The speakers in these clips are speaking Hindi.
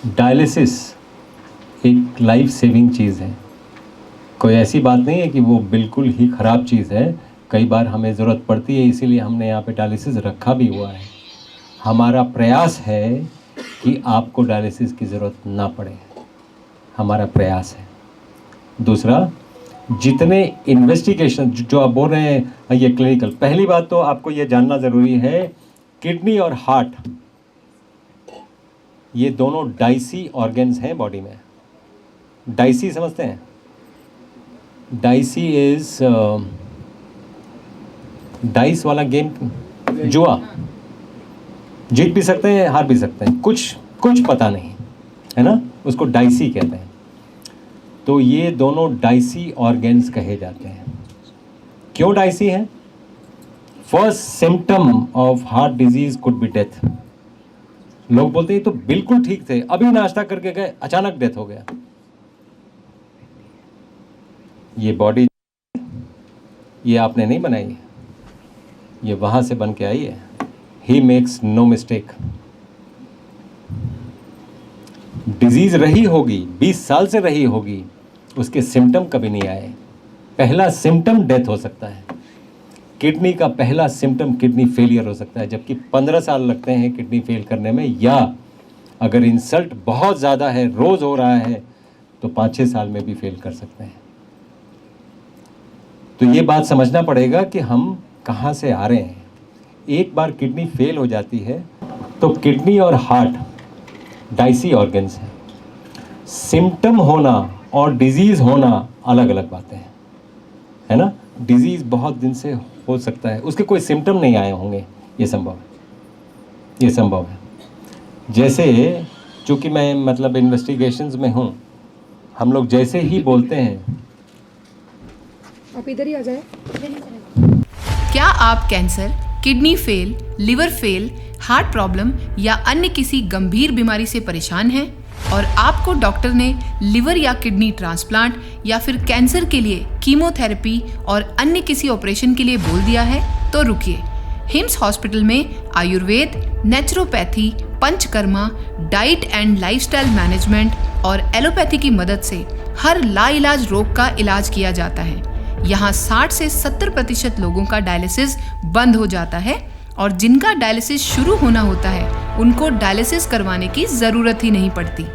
डायलिसिस एक लाइफ सेविंग चीज़ है। कोई ऐसी बात नहीं है कि वो बिल्कुल ही ख़राब चीज़ है। कई बार हमें ज़रूरत पड़ती है, इसीलिए हमने यहाँ पे डायलिसिस रखा भी हुआ है। हमारा प्रयास है कि आपको डायलिसिस की ज़रूरत ना पड़े, हमारा प्रयास है। दूसरा, जितने इन्वेस्टिगेशन जो आप बोल रहे हैं ये क्लिनिकल, पहली बात तो आपको ये जानना ज़रूरी है, किडनी और हार्ट ये दोनों डाइसी ऑर्गन्स हैं बॉडी में। डाइसी समझते हैं? डाइसी इज डाइस वाला गेम, जुआ। जीत भी सकते हैं, हार भी सकते हैं, कुछ पता नहीं है ना, उसको डाइसी कहते हैं। तो ये दोनों डाइसी ऑर्गन्स कहे जाते हैं। क्यों डाइसी हैं? First symptom of heart disease could be death. लोग बोलते हैं तो बिल्कुल ठीक थे, अभी नाश्ता करके गए, अचानक डेथ हो गया। ये बॉडी ये आपने नहीं बनाई है, ये वहां से बन के आई है। He makes no mistake. Disease रही होगी, 20 साल से रही होगी, उसके सिम्टम कभी नहीं आए। पहला सिम्टम डेथ हो सकता है। किडनी का पहला सिम्टम किडनी फेलियर हो सकता है, जबकि 15 साल लगते हैं किडनी फेल करने में, या अगर इंसल्ट बहुत ज़्यादा है, रोज़ हो रहा है, तो 5-6 साल में भी फेल कर सकते हैं। तो ये बात समझना पड़ेगा कि हम कहाँ से आ रहे हैं। एक बार किडनी फेल हो जाती है तो किडनी और हार्ट डाइसी ऑर्गन्स हैं। सिम्टम होना और डिजीज़ होना अलग अलग बातें हैं, है ना। डिजीज़ बहुत दिन से हो सकता है, उसके कोई सिम्टम नहीं आए होंगे, ये संभव है, ये संभव है। जैसे चूँकि मैं मतलब इन्वेस्टिगेशंस में हूँ, हम लोग जैसे ही बोलते हैं, आप इधर ही आ जाए। क्या आप cancer, kidney fail, liver fail, heart problem या अन्य किसी गंभीर बीमारी से परेशान हैं और आपको डॉक्टर ने लिवर या किडनी ट्रांसप्लांट या फिर कैंसर के लिए कीमोथेरेपी और अन्य किसी ऑपरेशन के लिए बोल दिया है? तो रुकिए। हिम्स हॉस्पिटल में Ayurveda, naturopathy, panchakarma, diet and lifestyle management और एलोपैथी की मदद से हर लाइलाज रोग का इलाज किया जाता है। यहाँ 60 से 70% लोगों का डायलिसिस बंद हो जाता है और जिनका डायलिसिस शुरू होना होता है उनको डायलिसिस करवाने की ज़रूरत ही नहीं पड़ती।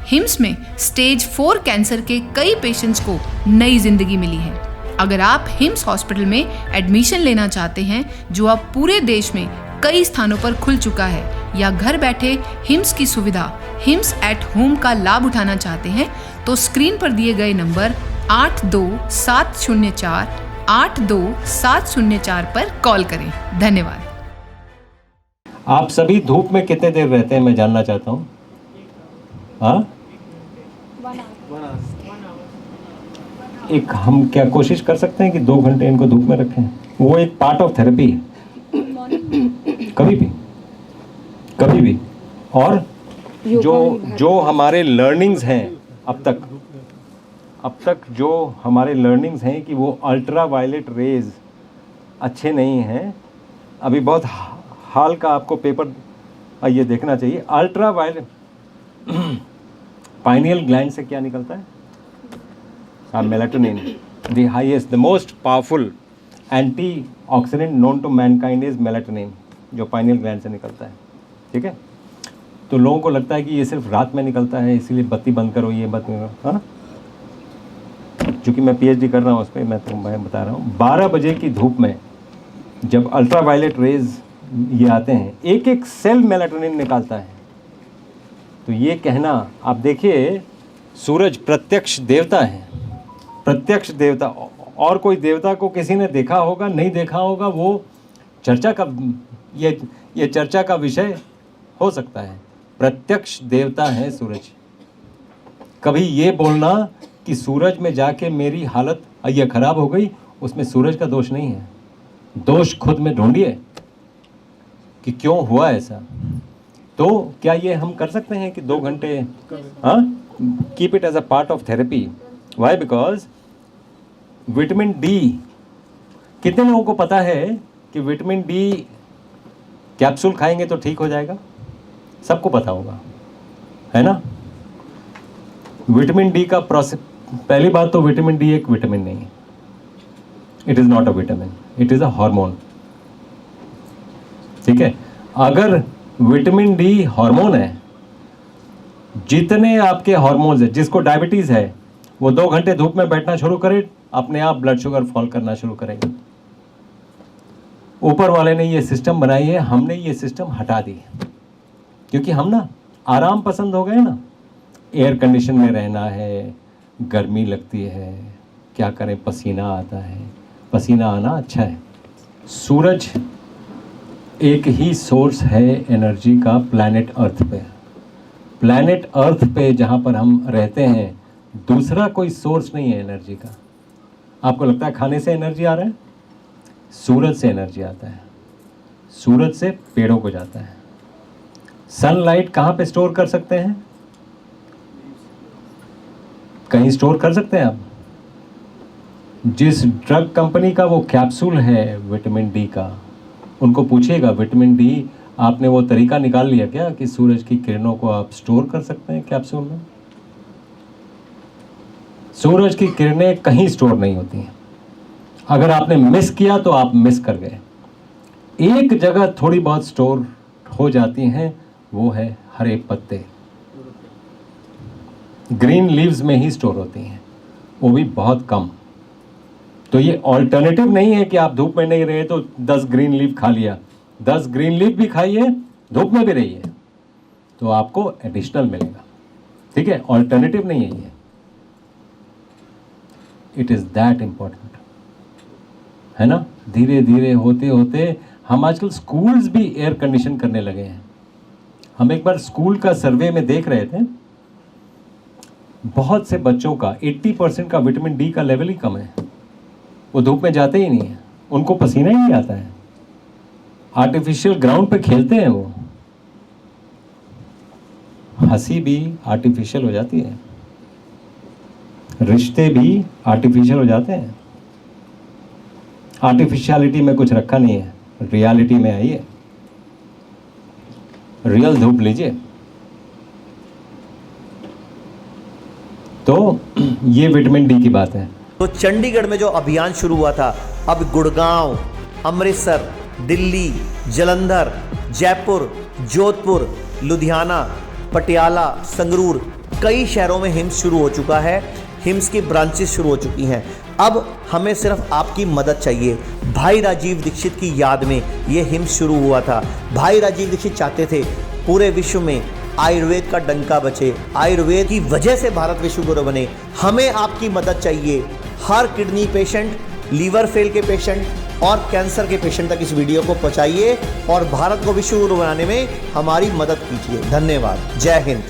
हिम्स में स्टेज 4 कैंसर के कई पेशेंट्स को नई जिंदगी मिली है। अगर आप हिम्स हॉस्पिटल में एडमिशन लेना चाहते हैं, जो अब पूरे देश में कई स्थानों पर खुल चुका है, या घर बैठे हिम्स की सुविधा हिम्स एट होम का लाभ उठाना चाहते हैं, तो स्क्रीन पर दिए गए नंबर 82-704 पर कॉल करें। धन्यवाद। आप सभी धूप में कितने देर रहते हैं, मैं जानना चाहता हूँ। हाँ, एक हम क्या कोशिश कर सकते हैं कि 2 घंटे इनको धूप में रखें? वो एक पार्ट ऑफ थेरेपी है, कभी भी। और जो हमारे लर्निंग्स हैं अब तक जो हमारे लर्निंग्स हैं कि वो अल्ट्रा वायलेट रेज अच्छे नहीं हैं। अभी बहुत हाल का आपको पेपर ये देखना चाहिए। अल्ट्रा वायलेट पाइनियल ग्लैंड से क्या निकलता है? Melatonin. The highest, the most powerful antioxidant known to mankind is melatonin, जो पाइनियल ग्लैंड से निकलता है। ठीक है, तो लोगों को लगता है कि ये सिर्फ रात में निकलता है, इसीलिए बत्ती बंद करो, ये बत्ती करो। हाँ, चूँकि मैं पीएचडी कर रहा हूँ उस पर, मैं बता रहा हूँ। 12 बजे की धूप में जब अल्ट्रा वायलेट रेज ये आते हैं, एक एक सेल मेलाटोनिन निकालता है। तो ये कहना, आप देखिए, सूरज प्रत्यक्ष देवता है, प्रत्यक्ष देवता। और कोई देवता को किसी ने देखा होगा, नहीं देखा होगा, वो चर्चा का ये चर्चा का विषय हो सकता है। प्रत्यक्ष देवता है सूरज। कभी ये बोलना कि सूरज में जाके मेरी हालत ये खराब हो गई, उसमें सूरज का दोष नहीं है। दोष खुद में ढूंढिए कि क्यों हुआ ऐसा। तो क्या ये हम कर सकते हैं कि 2 घंटे, हाँ, keep it as a part of therapy. Why? Because vitamin D, कितने लोगों को पता है कि विटामिन डी कैप्सूल खाएंगे तो ठीक हो जाएगा? सबको पता होगा, है ना। विटामिन डी का प्रोसेस, पहली बात तो विटामिन डी एक विटामिन नहीं है, it is not a vitamin, it is a hormone. ठीक है, अगर विटामिन डी हार्मोन है, जितने आपके हार्मोन्स है, जिसको डायबिटीज़ है वो 2 घंटे धूप में बैठना शुरू करे, अपने आप ब्लड शुगर फॉल करना शुरू करेगा। ऊपर वाले ने ये सिस्टम बनाई है, हमने ये सिस्टम हटा दी क्योंकि हम ना आराम पसंद हो गए ना, एयर कंडीशन में रहना है, गर्मी लगती है, क्या करें, पसीना आता है, पसीना आना अच्छा है। सूरज एक ही सोर्स है एनर्जी का प्लैनेट अर्थ पे, प्लैनेट अर्थ पे जहाँ पर हम रहते हैं दूसरा कोई सोर्स नहीं है एनर्जी का। आपको लगता है खाने से एनर्जी आ रहा है, सूरज से एनर्जी आता है, सूरज से पेड़ों को जाता है। सनलाइट कहाँ पे स्टोर कर सकते हैं? कहीं स्टोर कर सकते हैं आप? जिस ड्रग कंपनी का वो कैप्सूल है विटामिन डी का, उनको पूछिएगा विटामिन डी आपने वो तरीका निकाल लिया क्या कि सूरज की किरणों को आप स्टोर कर सकते हैं कैप्सूल में? सूरज की किरणें कहीं स्टोर नहीं होती हैं। अगर आपने मिस किया तो आप मिस कर गए। एक जगह थोड़ी बहुत स्टोर हो जाती हैं, वो है हरे पत्ते, ग्रीन लीव्स में ही स्टोर होती हैं, वो भी बहुत कम। तो ये ऑल्टरनेटिव नहीं है कि आप धूप में नहीं रहे तो 10 ग्रीन लीफ खा लिया, 10 ग्रीन लीफ भी खाइए, धूप में भी रहिए, तो आपको एडिशनल मिलेगा। ठीक है, ऑल्टरनेटिव नहीं है ये, इट इज़ दैट इम्पोर्टेंट, है ना। धीरे धीरे होते होते हम आजकल स्कूल्स भी एयर कंडीशन करने लगे हैं। हम एक बार स्कूल का सर्वे में देख रहे थे, बहुत से बच्चों का 80% का विटामिन डी का लेवल ही कम है, वो धूप में जाते ही नहीं है, उनको पसीना ही नहीं आता है, आर्टिफिशियल ग्राउंड पे खेलते हैं वो, हंसी भी आर्टिफिशियल हो जाती है, रिश्ते भी आर्टिफिशियल हो जाते हैं। आर्टिफिशियलिटी में कुछ रखा नहीं है, रियलिटी में आइए, रियल धूप लीजिए। तो ये विटामिन डी की बात है। तो चंडीगढ़ में जो अभियान शुरू हुआ था, अब गुड़गांव, अमृतसर, दिल्ली, जालंधर, जयपुर, जोधपुर, लुधियाना, पटियाला, संगरूर, कई शहरों में हिम्स शुरू हो चुका है, हिम्स की ब्रांचेस शुरू हो चुकी हैं। अब हमें सिर्फ आपकी मदद चाहिए। भाई राजीव दीक्षित की याद में ये हिम्स शुरू हुआ था। भाई राजीव दीक्षित चाहते थे पूरे विश्व में आयुर्वेद का डंका बचे, आयुर्वेद की वजह से भारत विश्व गुरु बने। हमें आपकी मदद चाहिए। हर किडनी पेशेंट, लीवर फेल के पेशेंट और कैंसर के पेशेंट तक इस वीडियो को पहुंचाइए और भारत को विश्व गुरु बनाने में हमारी मदद कीजिए। धन्यवाद। जय हिंद।